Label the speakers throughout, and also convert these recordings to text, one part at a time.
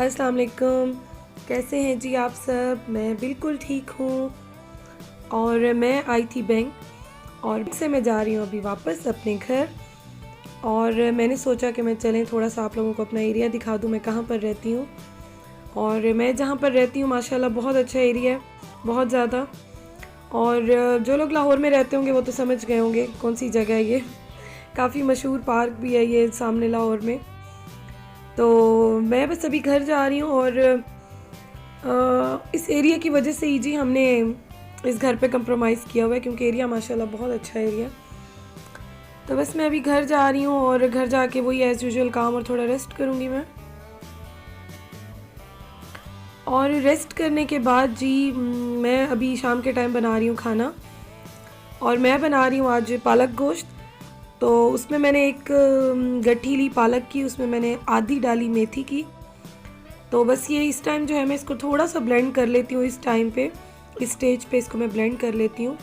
Speaker 1: अस्सलाम वालेकुम। कैसे हैं जी आप सब? मैं बिल्कुल ठीक हूँ। और मैं आई थी बैंक और बैंक से मैं जा रही हूँ अभी वापस अपने घर। और मैंने सोचा कि मैं चलें थोड़ा सा आप लोगों को अपना एरिया दिखा दूँ, मैं कहाँ पर रहती हूँ। और मैं जहाँ पर रहती हूँ माशाल्लाह बहुत अच्छा एरिया है, बहुत ज़्यादा। और जो लोग लाहौर में रहते होंगे वो तो समझ गए होंगे कौन सी जगह है ये। काफ़ी मशहूर पार्क भी है ये सामने लाहौर में। तो मैं बस अभी घर जा रही हूँ और इस एरिया की वजह से ही जी हमने इस घर पे कंप्रोमाइज़ किया हुआ है, क्योंकि एरिया माशाल्लाह बहुत अच्छा एरिया। तो बस मैं अभी घर जा रही हूँ और घर जाके वही एज़ यूजुअल काम और थोड़ा रेस्ट करूँगी मैं। और रेस्ट करने के बाद जी मैं अभी शाम के टाइम बना रही हूँ खाना। और मैं बना रही हूँ आज पालक गोश्त। तो उसमें मैंने एक गट्ठी ली पालक की, उसमें मैंने आधी डाली मेथी की। तो बस ये इस टाइम जो है मैं इसको थोड़ा सा ब्लेंड कर लेती हूँ। इस टाइम पे इस स्टेज पे इसको मैं ब्लेंड कर लेती हूँ।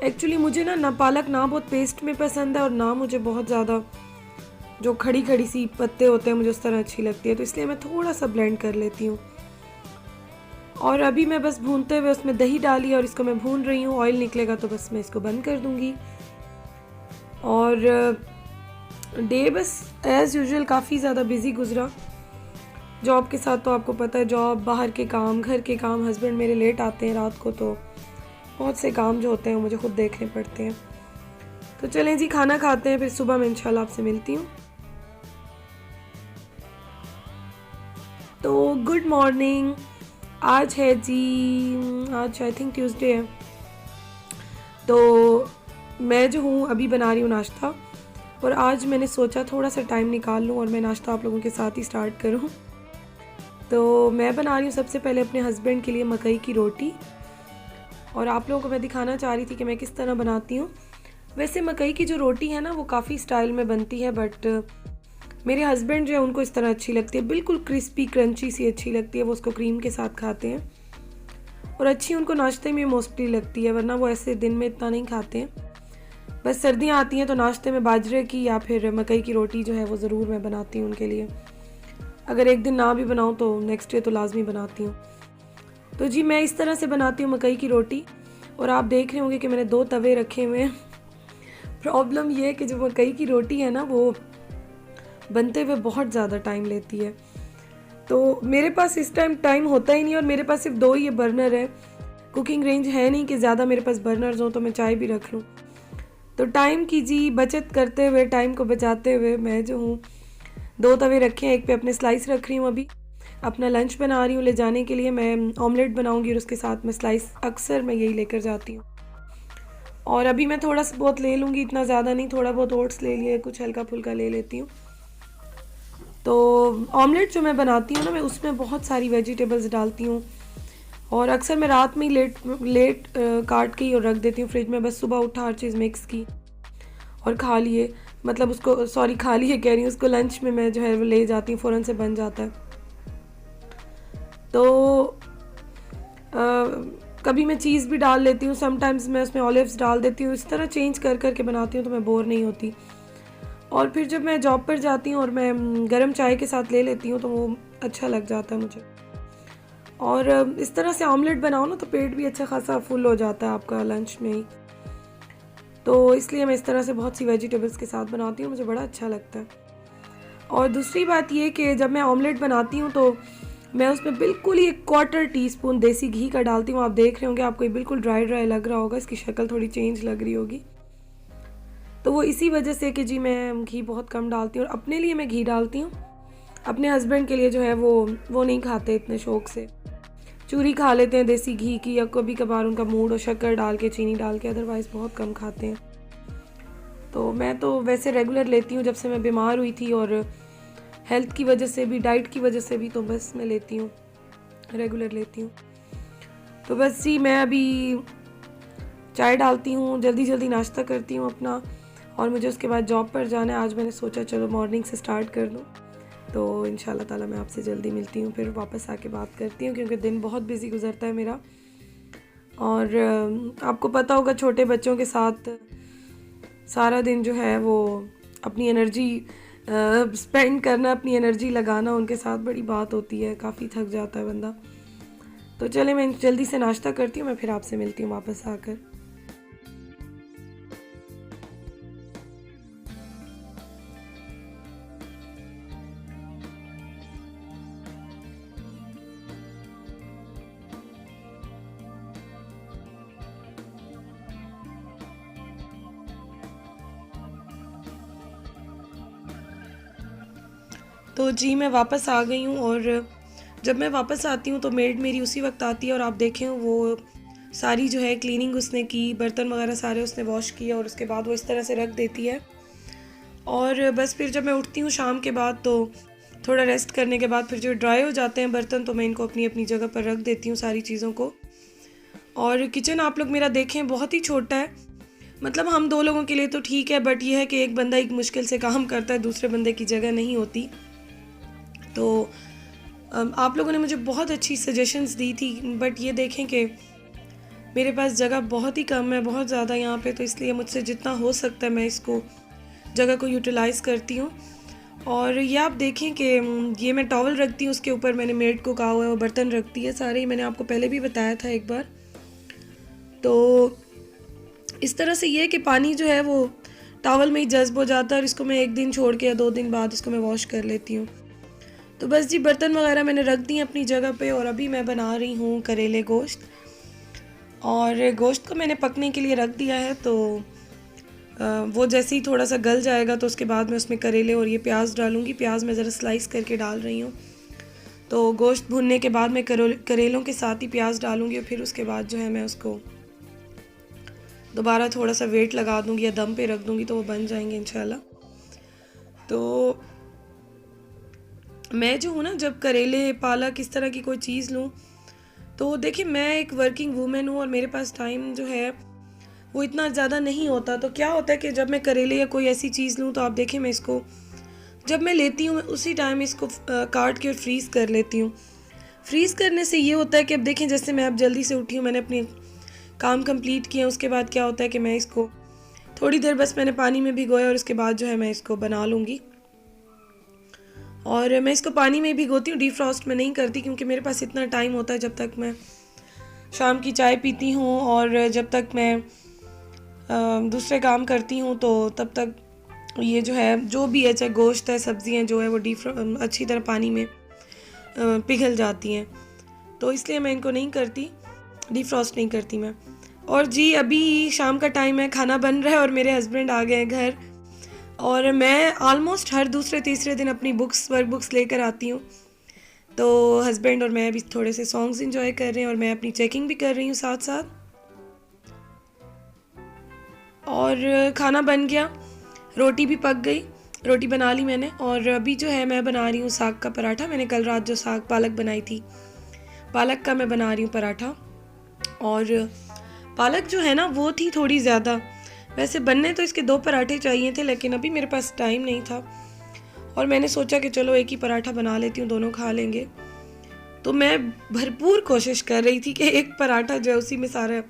Speaker 1: एक्चुअली मुझे ना पालक ना बहुत पेस्ट में पसंद है और ना मुझे बहुत ज़्यादा जो खड़ी खड़ी सी पत्ते होते हैं मुझे उस तरह अच्छी लगती है, तो इसलिए मैं थोड़ा सा ब्लेंड कर लेती हूँ। और अभी मैं बस भूनते हुए उसमें दही डाली और इसको मैं भून रही हूँ। ऑयल निकलेगा तो बस मैं इसको बंद कर दूँगी। और डे बस एज़ यूजुअल काफ़ी ज़्यादा बिज़ी गुजरा जॉब के साथ। तो आपको पता है जॉब, बाहर के काम, घर के काम, हस्बैंड मेरे लेट आते हैं रात को, तो बहुत से काम जो होते हैं वो मुझे खुद देखने पड़ते हैं। तो चलें जी खाना खाते हैं, फिर सुबह मैं इंशाल्लाह आपसे मिलती हूँ। तो गुड मॉर्निंग। आज है जी, आज आई थिंक ट्यूसडे है। तो मैं जो हूँ अभी बना रही हूँ नाश्ता। और आज मैंने सोचा थोड़ा सा टाइम निकाल लूँ और मैं नाश्ता आप लोगों के साथ ही स्टार्ट करूँ। तो मैं बना रही हूँ सबसे पहले अपने हस्बैंड के लिए मकई की रोटी। और आप लोगों को मैं दिखाना चाह रही थी कि मैं किस तरह बनाती हूँ। वैसे मकई की जो रोटी है ना वो काफ़ी स्टाइल में बनती है, बट मेरे हस्बैंड जो है उनको इस तरह अच्छी लगती है, बिल्कुल क्रिस्पी क्रंची सी अच्छी लगती है। वो उसको क्रीम के साथ खाते हैं और अच्छी उनको नाश्ते में मोस्टली लगती है, वरना वो ऐसे दिन में इतना नहीं खाते हैं। बस सर्दियाँ आती हैं तो नाश्ते में बाजरे की या फिर मकई की रोटी जो है वो ज़रूर मैं बनाती हूँ उनके लिए। अगर एक दिन ना भी बनाऊँ तो नेक्स्ट डे तो लाजमी बनाती हूँ। तो जी मैं इस तरह से बनाती हूँ मकई की रोटी। और आप देख रहे होंगे कि मैंने 2 तवे रखे हुए हैं। प्रॉब्लम ये है कि जो मकई की रोटी है ना वो बनते हुए बहुत ज़्यादा टाइम लेती है। तो मेरे पास इस टाइम टाइम होता ही नहीं और मेरे पास सिर्फ 2 ही बर्नर है। कुकिंग रेंज है नहीं कि ज़्यादा मेरे पास बर्नर्स हों तो मैं चाय भी रख लूँ। तो टाइम की जी बचत करते हुए, टाइम को बचाते हुए मैं जो हूँ 2 तवे रखे हैं। एक पे अपने स्लाइस रख रही हूँ, अभी अपना लंच बना रही हूँ ले जाने के लिए। मैं ऑमलेट बनाऊँगी और उसके साथ में स्लाइस अक्सर मैं यही लेकर जाती हूँ। और अभी मैं थोड़ा सा बहुत ले लूँगी, इतना ज़्यादा नहीं, थोड़ा बहुत ओट्स ले लिए, कुछ हल्का फुल्का ले लेती हूँ। तो ऑमलेट जो मैं बनाती हूँ ना मैं उसमें बहुत सारी वेजिटेबल्स डालती हूँ। और अक्सर मैं रात में ही लेट काट के ही और रख देती हूँ फ्रिज में। बस सुबह उठा हर चीज़ मिक्स की और खा लिए, मतलब उसको सॉरी खा लिए कह रही हूँ, उसको लंच में मैं जो है ले जाती हूँ, फ़ौरन से बन जाता है। तो कभी मैं चीज़ भी डाल लेती हूँ, समटाइम्स मैं उसमें ऑलिव्स डाल देती हूँ। इस तरह चेंज कर कर के बनाती हूँ तो मैं बोर नहीं होती। और फिर जब मैं जॉब पर जाती हूँ और मैं गरम चाय के साथ ले लेती हूँ तो वो अच्छा लग जाता है मुझे। और इस तरह से ऑमलेट बनाओ ना तो पेट भी अच्छा खासा फुल हो जाता है आपका लंच में ही। तो इसलिए मैं इस तरह से बहुत सी वेजिटेबल्स के साथ बनाती हूँ, मुझे बड़ा अच्छा लगता है। और दूसरी बात ये कि जब मैं ऑमलेट बनाती हूँ तो मैं उसमें बिल्कुल ही 1/4 टीस्पून देसी घी का डालती हूँ। आप देख रहे होंगे, आपको ये बिल्कुल ड्राई ड्राई लग रहा होगा, इसकी शक्ल थोड़ी चेंज लग रही होगी। तो वो इसी वजह से कि जी मैं घी बहुत कम डालती हूँ और अपने लिए मैं घी डालती हूँ। अपने हस्बैंड के लिए जो है वो नहीं खाते इतने शौक़ से। चूरी खा लेते हैं देसी घी की, या कभी कभार उनका मूड हो शक्कर डाल के, चीनी डाल के, अदरवाइज़ बहुत कम खाते हैं। तो मैं तो वैसे रेगुलर लेती हूँ जब से मैं बीमार हुई थी, और हेल्थ की वजह से भी, डाइट की वजह से भी, तो बस मैं लेती हूँ, रेगुलर लेती हूँ। तो बस जी मैं अभी चाय डालती हूँ, जल्दी जल्दी नाश्ता करती हूँ अपना, और मुझे उसके बाद जॉब पर जाना है। आज मैंने सोचा चलो मॉर्निंग से स्टार्ट कर दूँ। तो इंशाल्लाह ताला मैं आपसे जल्दी मिलती हूँ, फिर वापस आके बात करती हूँ, क्योंकि दिन बहुत बिज़ी गुजरता है मेरा। और आपको पता होगा छोटे बच्चों के साथ सारा दिन जो है वो अपनी एनर्जी स्पेंड करना, अपनी एनर्जी लगाना उनके साथ बड़ी बात होती है, काफ़ी थक जाता है बंदा। तो चले मैं जल्दी से नाश्ता करती हूँ, मैं फिर आपसे मिलती हूँ वापस आकर। तो जी मैं वापस आ गई हूँ, और जब मैं वापस आती हूँ तो मेड मेरी उसी वक्त आती है, और आप देखें वो सारी जो है क्लीनिंग उसने की, बर्तन वगैरह सारे उसने वॉश किए, और उसके बाद वो इस तरह से रख देती है। और बस फिर जब मैं उठती हूँ शाम के बाद, तो थोड़ा रेस्ट करने के बाद फिर जो ड्राई हो जाते हैं बर्तन, तो मैं इनको अपनी अपनी जगह पर रख देती हूँ सारी चीज़ों को। और किचन आप लोग मेरा देखें बहुत ही छोटा है, मतलब हम 2 लोगों के लिए तो ठीक है, बट ये है कि एक बंदा एक मुश्किल से काम करता है, दूसरे बंदे की जगह नहीं होती। तो आप लोगों ने मुझे बहुत अच्छी सजेशंस दी थी, बट ये देखें कि मेरे पास जगह बहुत ही कम है, बहुत ज़्यादा यहाँ पे, तो इसलिए मुझसे जितना हो सकता है मैं इसको जगह को यूटिलाइज़ करती हूँ। और ये आप देखें कि ये मैं टॉवल रखती हूँ, उसके ऊपर मैंने मेड को कहा हुआ है वो बर्तन रखती है सारे ही, मैंने आपको पहले भी बताया था एक बार। तो इस तरह से ये है कि पानी जो है वो टॉवल में ही जज्ब हो जाता है, और इसको मैं 1 दिन छोड़ के या 2 दिन बाद इसको मैं वॉश कर लेती हूँ। तो बस जी बर्तन वगैरह मैंने रख दी अपनी जगह पे, और अभी मैं बना रही हूँ करेले गोश्त। और गोश्त को मैंने पकने के लिए रख दिया है, तो वो जैसे ही थोड़ा सा गल जाएगा तो उसके बाद मैं उसमें करेले और ये प्याज डालूँगी। प्याज मैं ज़रा स्लाइस करके डाल रही हूँ। तो गोश्त भुनने के बाद मैं करेलों के साथ ही प्याज डालूँगी, और फिर उसके बाद जो है मैं उसको दोबारा थोड़ा सा वेट लगा दूँगी या दम पे रख दूँगी, तो वो बन जाएंगे इंशाल्लाह। तो मैं जो हूँ ना, जब करेले पालक इस तरह की कोई चीज़ लूँ, तो देखिए मैं एक वर्किंग वूमेन हूँ, और मेरे पास टाइम जो है वो इतना ज़्यादा नहीं होता। तो क्या होता है कि जब मैं करेले या कोई ऐसी चीज़ लूँ, तो आप देखें मैं इसको जब मैं लेती हूँ मैं उसी टाइम इसको काट के और फ्रीज़ कर लेती हूँ। फ्रीज़ करने से ये होता है कि अब देखें जैसे मैं अब जल्दी से उठी हूँ, मैंने अपने काम कंप्लीट किया, उसके बाद क्या होता है कि मैं इसको थोड़ी देर बस मैंने पानी में भिगोया, और उसके बाद जो है मैं इसको बना लूँगी। और मैं इसको पानी में भिगोती हूँ, डीफ्रॉस्ट में नहीं करती, क्योंकि मेरे पास इतना टाइम होता है जब तक मैं शाम की चाय पीती हूँ और जब तक मैं दूसरे काम करती हूँ, तो तब तक ये जो है जो भी है, चाहे गोश्त है सब्ज़ियाँ जो है वो अच्छी तरह पानी में पिघल जाती हैं। तो इसलिए मैं इनको नहीं करती, डीफ्रॉस्ट नहीं करती मैं। और जी अभी शाम का टाइम है, खाना बन रहा है, और मेरे हस्बैंड आ गए हैं घर, और मैं ऑलमोस्ट हर दूसरे तीसरे दिन अपनी वर्क बुक्स लेकर आती हूँ। तो हस्बैंड और मैं भी थोड़े से सॉन्ग्स इंजॉय कर रहे हैं, और मैं अपनी चेकिंग भी कर रही हूँ साथ साथ। और खाना बन गया, रोटी भी पक गई, रोटी बना ली मैंने। और अभी जो है मैं बना रही हूँ साग का पराठा। मैंने कल रात जो साग पालक बनाई थी, पालक का मैं बना रही हूँ पराठा। और पालक जो है ना वो थी थोड़ी ज़्यादा, वैसे बनने तो इसके 2 पराठे चाहिए थे, लेकिन अभी मेरे पास टाइम नहीं था, और मैंने सोचा कि चलो एक ही पराठा बना लेती हूँ, दोनों खा लेंगे। तो मैं भरपूर कोशिश कर रही थी कि एक पराठा जो है उसी में सारा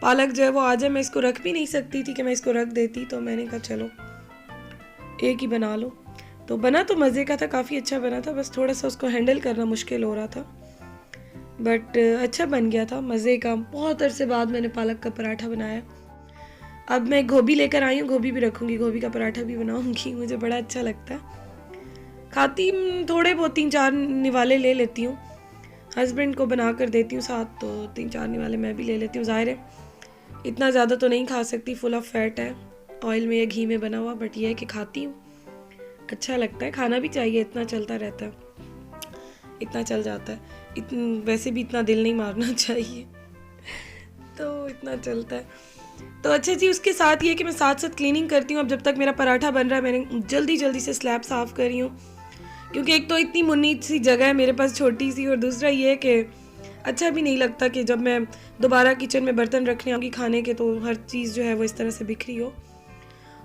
Speaker 1: पालक जो है वो आ जाए। मैं इसको रख भी नहीं सकती थी कि मैं इसको रख देती, तो मैंने कहा चलो एक ही बना लो। तो बना तो मज़े का था, काफ़ी अच्छा बना था, बस थोड़ा सा उसको हैंडल करना मुश्किल हो रहा था, बट अच्छा बन गया था, मज़े का। बहुत अरसे बाद मैंने पालक का पराठा बनाया। अब मैं गोभी लेकर आई हूँ, गोभी भी रखूँगी, गोभी का पराठा भी बनाऊँगी, मुझे बड़ा अच्छा लगता है। खाती थोड़े बहुत 3-4 निवाले ले लेती हूँ, हस्बैंड को बना कर देती हूँ साथ, तो 3-4 निवाले मैं भी ले लेती हूँ। ज़ाहिर है इतना ज़्यादा तो नहीं खा सकती, फुल ऑफ फैट है, ऑयल में या घी में बना हुआ, बट ये है कि खाती हूँ, अच्छा लगता है, खाना भी चाहिए, इतना चलता रहता है, इतना चल जाता है। वैसे भी इतना दिल नहीं मारना चाहिए, तो इतना चलता है। तो अच्छा जी, उसके साथ ये कि मैं साथ साथ क्लीनिंग करती हूँ। अब जब तक मेरा पराठा बन रहा है, मैंने जल्दी जल्दी से स्लैब साफ़ करी हूँ, क्योंकि एक तो इतनी मुन्नी सी जगह है मेरे पास छोटी सी, और दूसरा ये है कि अच्छा भी नहीं लगता कि जब मैं दोबारा किचन में बर्तन रखने आऊँगी खाने के, तो हर चीज़ जो है वो इस तरह से बिखरी हो,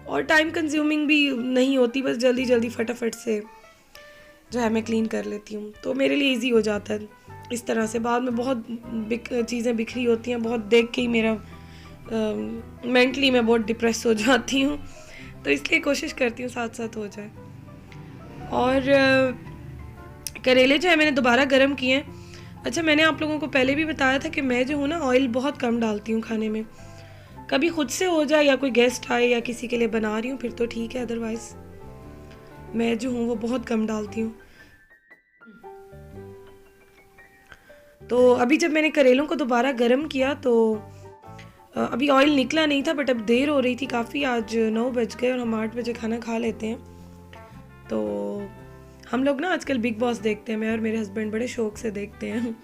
Speaker 1: और टाइम कंज्यूमिंग भी नहीं होती, बस जल्दी जल्दी फटाफट से जो है मैं क्लीन कर लेती हूँ, तो मेरे लिए इजी हो जाता है इस तरह से। बाद में बहुत चीज़ें बिखरी होती हैं, बहुत देख के ही मेरा मेंटली मैं बहुत डिप्रेस हो जाती हूँ, तो इसलिए कोशिश करती हूँ साथ साथ हो जाए। और करेले जो है मैंने दोबारा गर्म किए हैं। अच्छा, मैंने आप लोगों को पहले भी बताया था कि मैं जो हूँ ना ऑयल बहुत कम डालती हूँ खाने में। कभी खुद से हो जाए या कोई गेस्ट आए या किसी के लिए बना रही हूँ फिर तो ठीक है, अदरवाइज़ मैं जो हूँ वो बहुत कम डालती हूँ। तो अभी जब मैंने करेलों को दोबारा गर्म किया तो अभी ऑयल निकला नहीं था, बट अब देर हो रही थी काफ़ी। आज 9 बज गए और हम 8 बजे खाना खा लेते हैं। तो हम लोग ना आजकल बिग बॉस देखते हैं, मैं और मेरे हस्बैंड बड़े शौक से देखते हैं।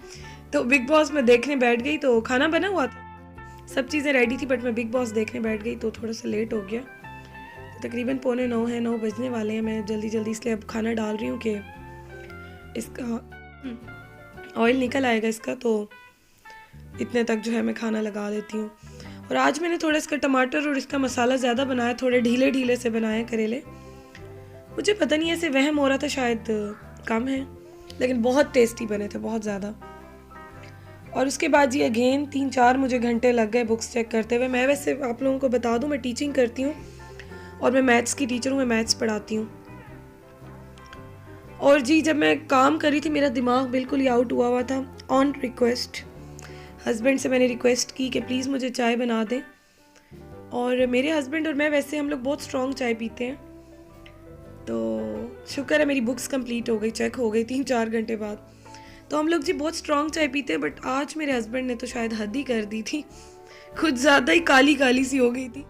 Speaker 1: तो बिग बॉस में देखने बैठ गई, तो खाना बना हुआ था, सब चीज़ें रेडी थी, बट मैं बिग बॉस देखने बैठ गई तो थोड़ा सा लेट हो गया। तो तकरीबन 8:45 है, 9 बजने वाले हैं। मैं जल्दी जल्दी इसलिए अब खाना डाल रही हूँ कि इसका ऑयल निकल आएगा इसका, तो इतने तक जो है मैं खाना लगा देती हूँ। और आज मैंने थोड़ा इसका टमाटर और इसका मसाला ज़्यादा बनाया, थोड़े ढीले ढीले से बनाए करेले। मुझे पता नहीं ऐसे वहम हो रहा था, शायद कम है, लेकिन बहुत टेस्टी बने थे, बहुत ज़्यादा। और उसके बाद ये अगेन 3-4 मुझे घंटे लग गए बुक्स चेक करते हुए। मैं वैसे आप लोगों को बता दूं, मैं टीचिंग करती हूँ और मैं मैथ्स की टीचर हूँ, मैं मैथ्स पढ़ाती हूँ। और जी, जब मैं काम कर रही थी मेरा दिमाग बिल्कुल ही आउट हुआ था। ऑन रिक्वेस्ट हस्बैंड से मैंने रिक्वेस्ट की कि प्लीज़ मुझे चाय बना दें। और मेरे हस्बैंड और मैं वैसे हम लोग बहुत स्ट्रॉन्ग चाय पीते हैं, तो शुक्र है मेरी बुक्स कंप्लीट हो गई, चेक हो गई 3-4 घंटे बाद। तो हम लोग जी बहुत स्ट्रॉन्ग चाय पीते हैं, बट आज मेरे हस्बैंड ने तो शायद हद ही कर दी थी, कुछ ज़्यादा ही काली काली सी हो गई थी।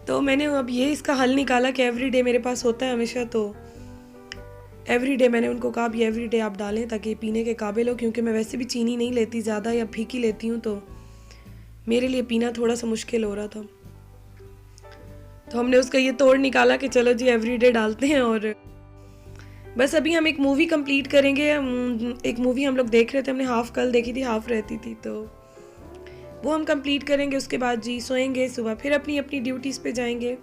Speaker 1: तो मैंने अब ये इसका हल निकाला कि एवरीडे मेरे पास होता है हमेशा, तो एवरीडे मैंने उनको कहा भी एवरीडे आप डालें ताकि पीने के काबिल हो, क्योंकि मैं वैसे भी चीनी नहीं लेती ज़्यादा या फीकी लेती हूँ, तो मेरे लिए पीना थोड़ा सा मुश्किल हो रहा था। तो हमने उसका ये तोड़ निकाला कि चलो जी एवरीडे डालते हैं। और बस अभी हम एक मूवी कंप्लीट करेंगे। एक मूवी हम लोग देख रहे थे, हमने हाफ कल देखी थी, हाफ रहती थी, तो वो हम कंप्लीट करेंगे। उसके बाद जी सोएंगे, सुबह फिर अपनी अपनी ड्यूटीज़ पे जाएंगे।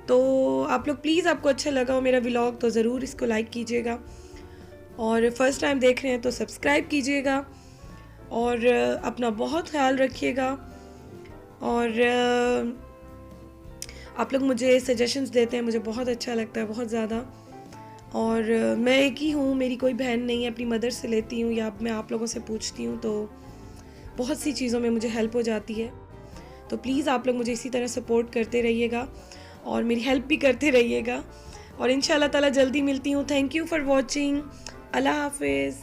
Speaker 1: तो आप लोग प्लीज़, आपको अच्छा लगा हो मेरा व्लॉग तो ज़रूर इसको लाइक कीजिएगा, और फर्स्ट टाइम देख रहे हैं तो सब्सक्राइब कीजिएगा, और अपना बहुत ख्याल रखिएगा। और आप लोग मुझे सजेशंस देते हैं, मुझे बहुत अच्छा लगता है, बहुत ज़्यादा। और मैं एक ही हूँ, मेरी कोई बहन नहीं है, अपनी मदर से लेती हूँ या मैं आप लोगों से पूछती हूँ, तो बहुत सी चीज़ों में मुझे हेल्प हो जाती है। तो प्लीज़ आप लोग मुझे इसी तरह सपोर्ट करते रहिएगा और मेरी हेल्प भी करते रहिएगा, और इंशाल्लाह ताला जल्दी मिलती हूँ। Thank you for watching. अल्लाह हाफिज़।